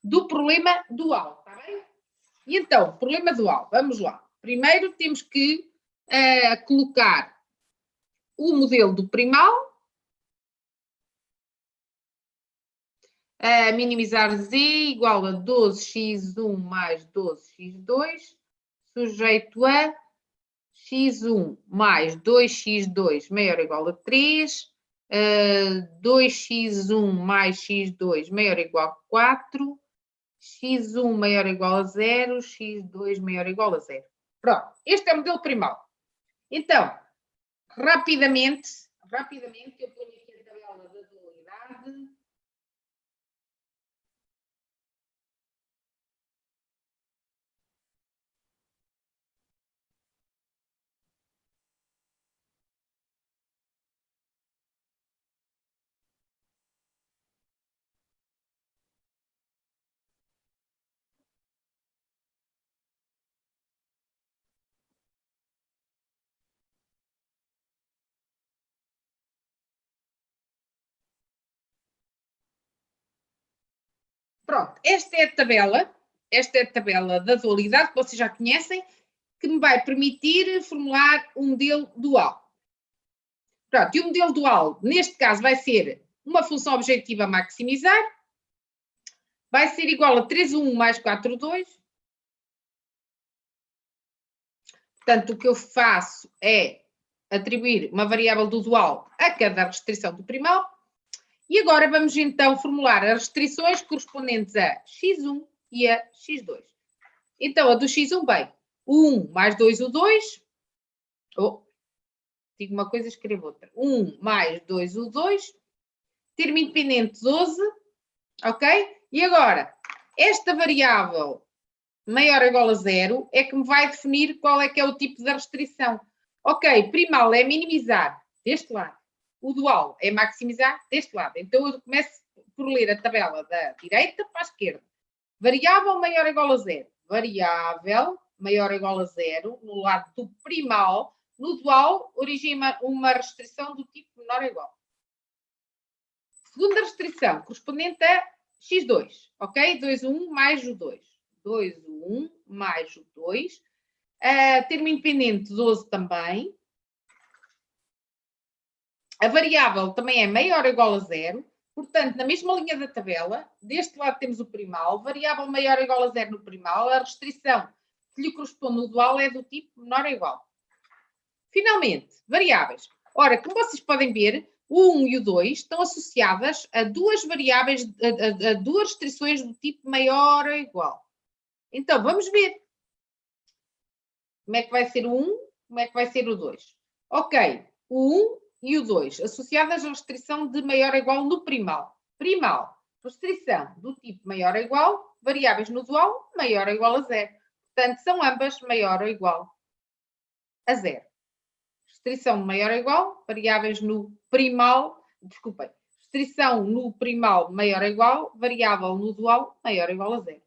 do problema dual, está bem? E então, problema dual, vamos lá. Primeiro temos que colocar o modelo do primal, minimizar z igual a 12x1 mais 12x2, sujeito a x1 mais 2x2 maior ou igual a 3, 2x1 mais x2 maior ou igual a 4, x1 maior ou igual a 0, x2 maior ou igual a 0. Pronto, este é o modelo primal. Então, rapidamente eu ponho aqui a tabela da dualidade. Pronto, esta é a tabela da dualidade que vocês já conhecem, que me vai permitir formular um modelo dual. Pronto, e o modelo dual, neste caso, vai ser uma função objetiva a maximizar, vai ser igual a 3,1 mais 4,2. Portanto, o que eu faço é atribuir uma variável do dual a cada restrição do primal. E agora vamos então formular as restrições correspondentes a x1 e a x2. Então, a do x1 bem, o 1 mais 2, o 2. Digo uma coisa, escrevo outra. 1 mais 2, o 2. Termo independente 12. Ok? E agora, esta variável maior ou igual a 0 é que me vai definir qual é que é o tipo da restrição. Ok, primal é minimizar deste lado. O dual é maximizar deste lado. Então eu começo por ler a tabela da direita para a esquerda. Variável maior ou igual a 0. Variável maior ou igual a 0 no lado do primal. No dual, origina uma restrição do tipo menor ou igual. Segunda restrição, correspondente a x2. Ok? 2, 1 mais o 2. 2, o 1 mais o 2. Termo independente 12 também. A variável também é maior ou igual a 0. Portanto, na mesma linha da tabela, deste lado temos o primal, variável maior ou igual a 0 no primal, a restrição que lhe corresponde no dual é do tipo menor ou igual. Finalmente, variáveis. Ora, como vocês podem ver, o 1 e o 2 estão associadas a duas variáveis, a duas restrições do tipo maior ou igual. Então, vamos ver. Como é que vai ser o 1, como é que vai ser o 2. Ok, o 1 e o 2, associadas à restrição de maior ou igual no primal. Primal, restrição do tipo maior ou igual, variáveis no dual, maior ou igual a 0. Portanto, são ambas maior ou igual a 0. Restrição maior ou igual, variáveis no primal, desculpem, restrição no primal maior ou igual, variável no dual, maior ou igual a 0.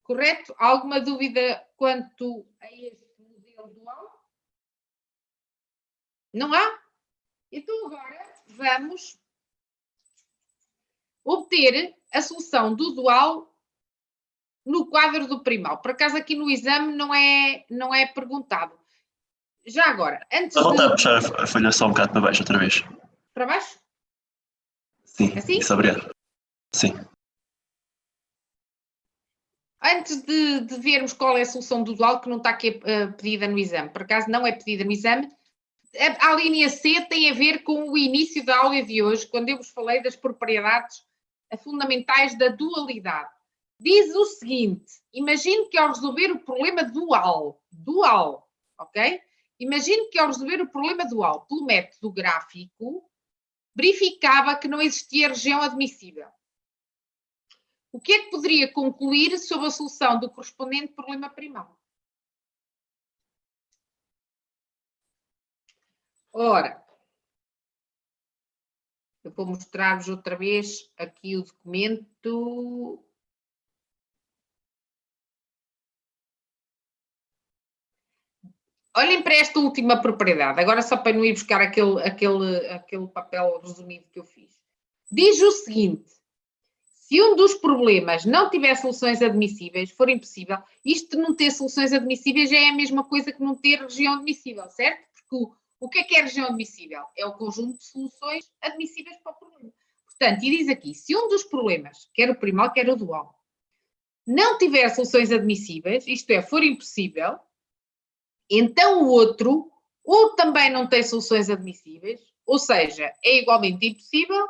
Correto? Alguma dúvida quanto a este modelo dual? Não há? Então agora vamos obter a solução do dual no quadro do primal. Por acaso aqui no exame não é perguntado. Já agora, antes Voltar a de... puxar a folha só um bocado para baixo outra vez. Para baixo? Sim, Assim? isso, obrigado. Sim. Antes de vermos qual é a solução do dual, que não está aqui pedida no exame. Por acaso não é pedida no exame. A linha C tem a ver com o início da aula de hoje, quando eu vos falei das propriedades fundamentais da dualidade. Diz o seguinte, imagine que ao resolver o problema dual, ok? Imagine que ao resolver o problema dual pelo método gráfico, verificava que não existia região admissível. O que é que poderia concluir sobre a solução do correspondente problema primal? Ora, eu vou mostrar-vos outra vez aqui o documento. Olhem para esta última propriedade, agora só para não ir buscar aquele papel resumido que eu fiz. Diz o seguinte, se um dos problemas não tiver soluções admissíveis, for impossível, isto de não ter soluções admissíveis já é a mesma coisa que não ter região admissível, certo? Porque o que é região admissível? É o conjunto de soluções admissíveis para o problema. Portanto, e diz aqui, se um dos problemas, quer o primal, quer o dual, não tiver soluções admissíveis, isto é, for impossível, então o outro ou também não tem soluções admissíveis, ou seja, é igualmente impossível,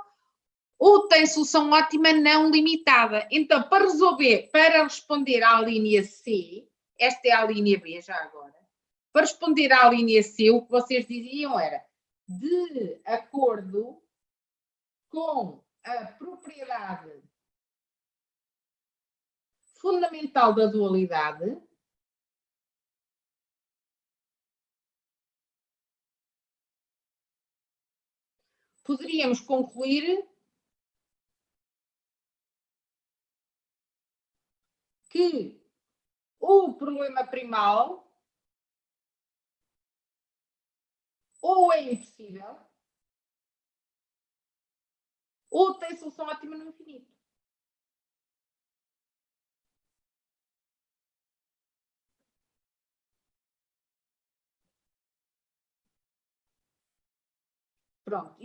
ou tem solução ótima não limitada. Então, para responder à linha C, esta é a linha B já agora, para responder à linha C, o que vocês diziam era, de acordo com a propriedade fundamental da dualidade, poderíamos concluir que o problema primal ou é impossível ou tem solução ótima no infinito. Pronto,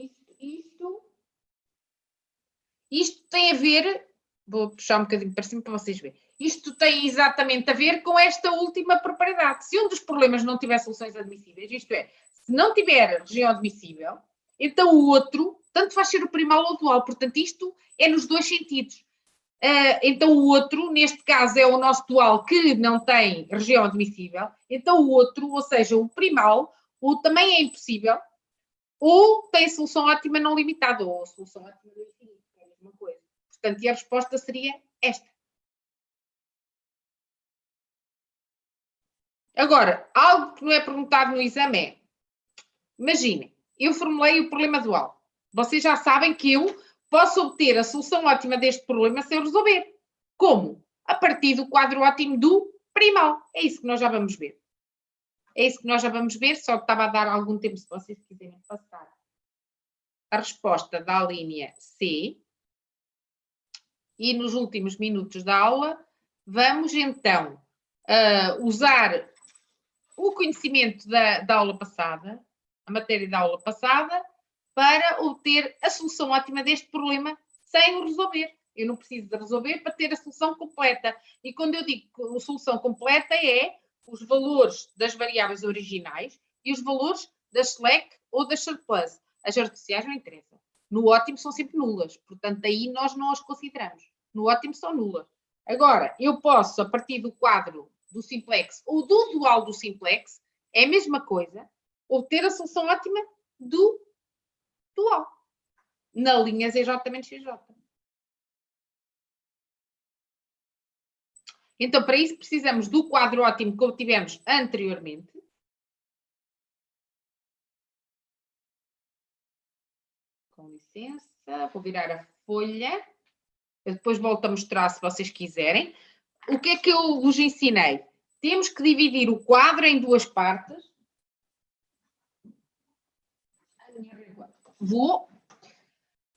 isto tem a ver, vou puxar um bocadinho para cima para vocês verem. Isto tem exatamente a ver com esta última propriedade. Se um dos problemas não tiver soluções admissíveis, isto é, se não tiver região admissível, então o outro, tanto faz ser o primal ou o dual. Portanto, isto é nos dois sentidos. Então o outro, neste caso, é o nosso dual que não tem região admissível. Então o outro, ou seja, o primal, ou também é impossível, ou tem solução ótima não limitada, ou solução ótima não infinita, é a mesma coisa. Portanto, e a resposta seria esta. Agora, algo que não é perguntado no exame é, imaginem, eu formulei o problema dual. Vocês já sabem que eu posso obter a solução ótima deste problema sem o resolver. Como? A partir do quadro ótimo do primal. É isso que nós já vamos ver. É isso que nós já vamos ver, só que estava a dar algum tempo se vocês quiserem passar a resposta da linha C. E nos últimos minutos da aula, vamos então usar o conhecimento da aula passada, a matéria da aula passada, para obter a solução ótima deste problema sem o resolver. Eu não preciso de resolver para ter a solução completa. E quando eu digo que a solução completa é os valores das variáveis originais e os valores das select ou das surplus. As artificiais não interessam. No ótimo são sempre nulas, portanto aí nós não as consideramos. No ótimo são nulas. Agora, eu posso, a partir do quadro do simplex ou do dual do simplex, é a mesma coisa, obter a solução ótima do dual, na linha ZJ-XJ. Então, para isso, precisamos do quadro ótimo que obtivemos anteriormente. Com licença, vou virar a folha. Eu depois volto a mostrar se vocês quiserem. O que é que eu vos ensinei? Temos que dividir o quadro em duas partes.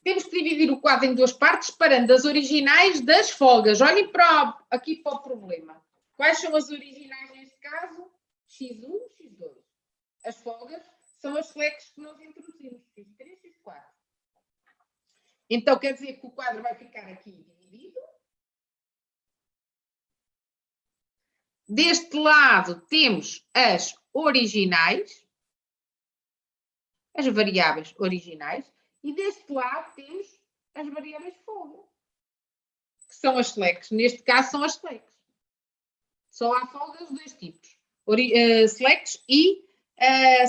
Temos que dividir o quadro em duas partes, separando as originais das folgas. Olhem aqui para o problema. Quais são as originais neste caso? X1, X2. As folgas são as selects que nós introduzimos. X3, X4. Então, quer dizer que o quadro vai ficar aqui dividido. Deste lado temos as originais, as variáveis originais, e deste lado temos as variáveis folga, que são as selects. Neste caso são as selects. Só há folgas de dois tipos, selects e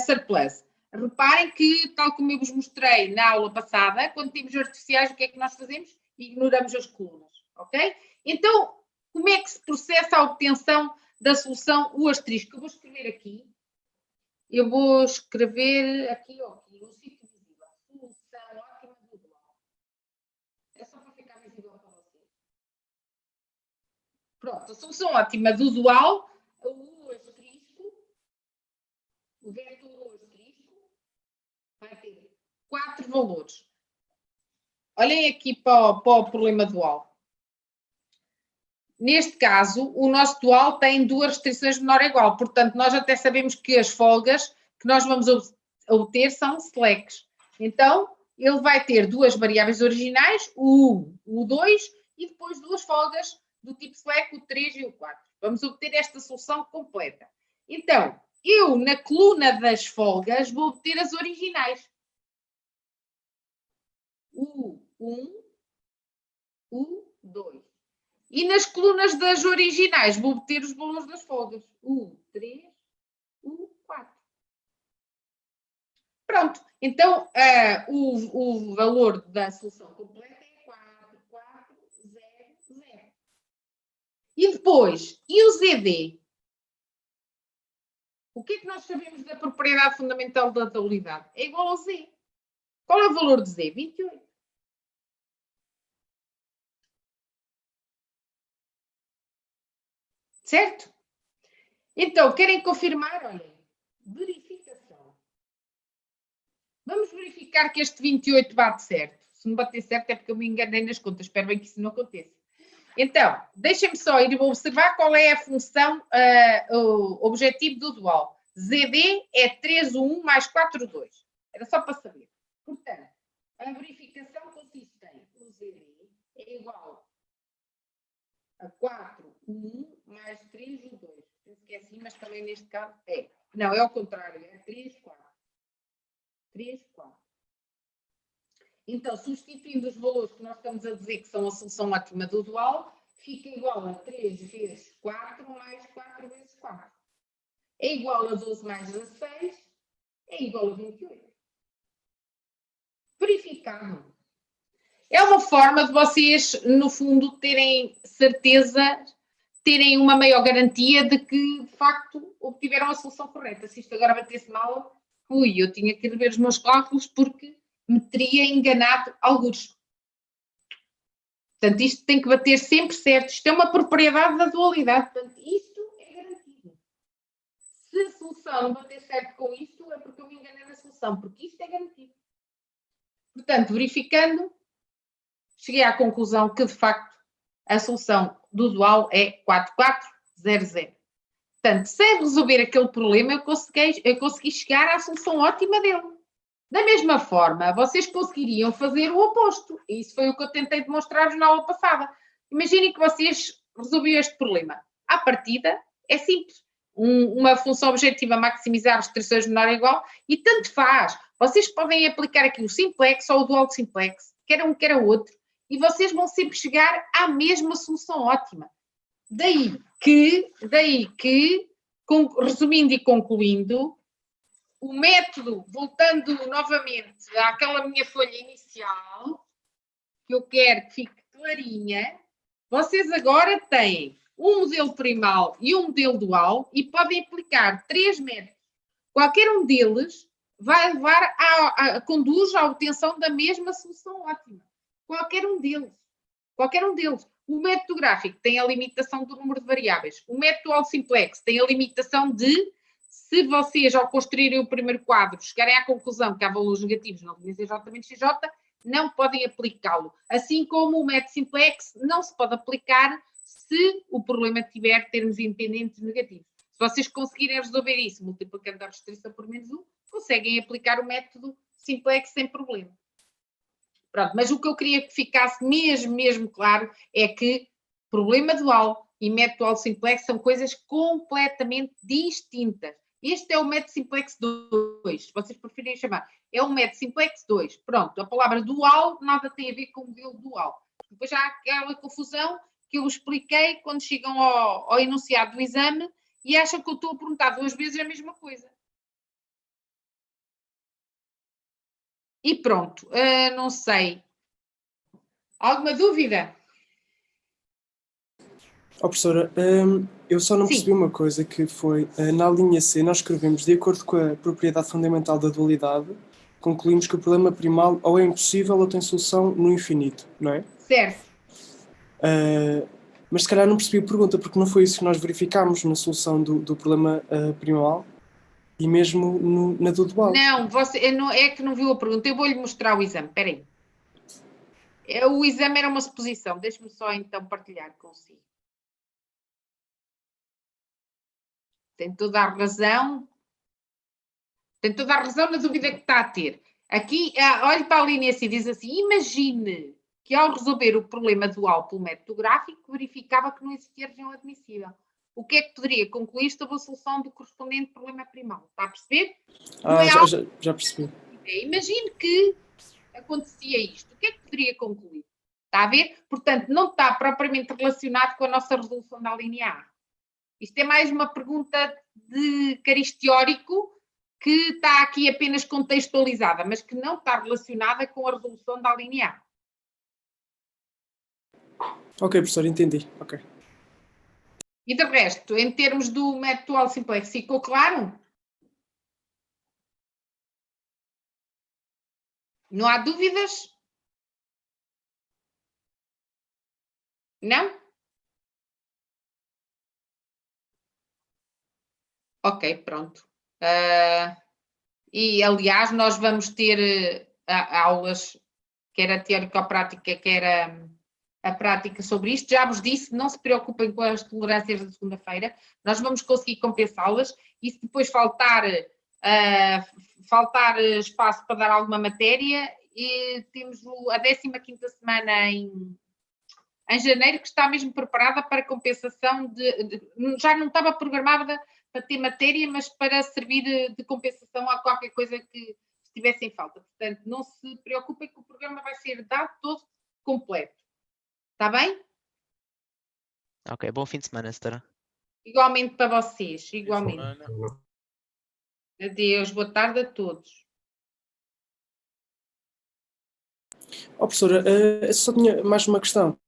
surplus. Reparem que, tal como eu vos mostrei na aula passada, quando temos artificiais, o que é que nós fazemos? Ignoramos as colunas, ok? Então, como é que se processa a obtenção da solução o asterisco? Eu vou escrever aqui. Eu vou escrever aqui, no sítio visível. Solução ótima do dual. É só para ficar visível para vocês. Pronto, a solução ótima do dual, o asterisco, o vetor asterisco, vai ter 4 valores. Olhem aqui para o problema dual. Neste caso, o nosso dual tem duas restrições menor ou igual. Portanto, nós até sabemos que as folgas que nós vamos obter são selects. Então, ele vai ter duas variáveis originais, o 1, o 2, e depois duas folgas do tipo select, o 3 e o 4. Vamos obter esta solução completa. Então, eu, na coluna das folgas, vou obter as originais. O 1, o 2. E nas colunas das originais vou obter os valores das folgas. O 3, o 4. Pronto. Então, o valor da solução completa é 4, 4, 0, 0. E depois, e o ZD? O que é que nós sabemos da propriedade fundamental da tabulidade? É igual ao Z. Qual é o valor de Z? 28. Certo? Então, querem confirmar? Olhem, verificação. Vamos verificar que este 28 bate certo. Se não bater certo é porque eu me enganei nas contas. Espero bem que isso não aconteça. Então, deixem-me só ir observar qual é a função, o objetivo do dual. ZD é 3, 1 mais 4, 2. Era só para saber. Portanto, a verificação consiste em o ZD é igual a 4, 1, mais 3, o 2. Penso que é assim, mas também neste caso é. Não, é ao contrário, é 3, 4. 3, 4. Então, substituindo os valores que nós estamos a dizer que são a solução ótima do dual, fica igual a 3 vezes 4 mais 4 vezes 4. É igual a 12 mais 16, é igual a 28. Verificado. É uma forma de vocês, no fundo, terem certeza, terem uma maior garantia de que, de facto, obtiveram a solução correta. Se isto agora batesse mal, eu tinha que rever os meus cálculos porque me teria enganado alguns. Portanto, isto tem que bater sempre certo. Isto é uma propriedade da dualidade. Portanto, isto é garantido. Se a solução não bater certo com isto, é porque eu me enganei na solução, porque isto é garantido. Portanto, verificando, cheguei à conclusão que, de facto, a solução do dual é 4400. Portanto, sem resolver aquele problema, eu consegui chegar à solução ótima dele. Da mesma forma, vocês conseguiriam fazer o oposto. E isso foi o que eu tentei demonstrar-vos na aula passada. Imaginem que vocês resolviam este problema. À partida, é simples. Uma função objetiva maximizar restrições menor ou igual, e tanto faz. Vocês podem aplicar aqui o simplex ou o dual de simplex, quer um, quer o outro, e vocês vão sempre chegar à mesma solução ótima. Daí que, resumindo e concluindo, o método, voltando novamente àquela minha folha inicial, que eu quero que fique clarinha, vocês agora têm um modelo primal e um modelo dual e podem aplicar 3 métodos. Qualquer um deles vai levar conduz à obtenção da mesma solução ótima. Qualquer um deles. O método gráfico tem a limitação do número de variáveis. O método dual simplex tem a limitação de, se vocês, ao construírem o primeiro quadro, chegarem à conclusão que há valores negativos na linha CJ menos CJ, não podem aplicá-lo. Assim como o método simplex não se pode aplicar se o problema tiver termos independentes negativos. Se vocês conseguirem resolver isso, multiplicando a restrição por menos 1, conseguem aplicar o método simplex sem problema. Pronto, mas o que eu queria que ficasse mesmo claro é que problema dual e método dual simplex são coisas completamente distintas. Este é o método simplex 2, se vocês preferirem chamar. É o método simplex 2. Pronto, a palavra dual nada tem a ver com o modelo dual. Depois já há aquela confusão que eu expliquei quando chegam ao enunciado do exame e acham que eu estou a perguntar 2 vezes a mesma coisa. E pronto, não sei. Alguma dúvida? Professora, eu só não percebi uma coisa, que foi, na linha C, nós escrevemos, de acordo com a propriedade fundamental da dualidade, concluímos que o problema primal ou é impossível ou tem solução no infinito, não é? Certo. Mas se calhar não percebi a pergunta, porque não foi isso que nós verificámos na solução do problema primal e mesmo na do dual. Não, você é que não viu a pergunta. Eu vou-lhe mostrar o exame, espera aí. O exame era uma suposição. Deixe-me só então partilhar consigo. Tem toda a razão. Tem toda a razão na dúvida que está a ter. Aqui, olhe para a linha C e diz assim, imagine que ao resolver o problema dual pelo método gráfico, verificava que não existia região admissível. O que é que poderia concluir sobre a solução do correspondente problema primal? Está a perceber? Já percebi. Imagine que acontecia isto. O que é que poderia concluir? Está a ver? Portanto, não está propriamente relacionado com a nossa resolução da linha A. Isto é mais uma pergunta de cariz teórico que está aqui apenas contextualizada, mas que não está relacionada com a resolução da linha A. Ok, professor, entendi. Ok. E de resto, em termos do método dual simplex, ficou claro? Não há dúvidas? Não? Ok, pronto. E, aliás, nós vamos ter aulas, quer a teórica ou prática, quer a prática sobre isto. Já vos disse, não se preocupem com as tolerâncias da segunda-feira. Nós vamos conseguir compensá-las e se depois faltar faltar espaço para dar alguma matéria, e temos a 15ª semana em janeiro, que está mesmo preparada para compensação já não estava programada para ter matéria, mas para servir de compensação a qualquer coisa que estivesse em falta. Portanto, não se preocupem que o programa vai ser dado todo completo. Está bem? Ok, bom fim de semana, Setora. Igualmente para vocês, igualmente. Semana. Adeus, boa tarde a todos. Professora, só tinha mais uma questão.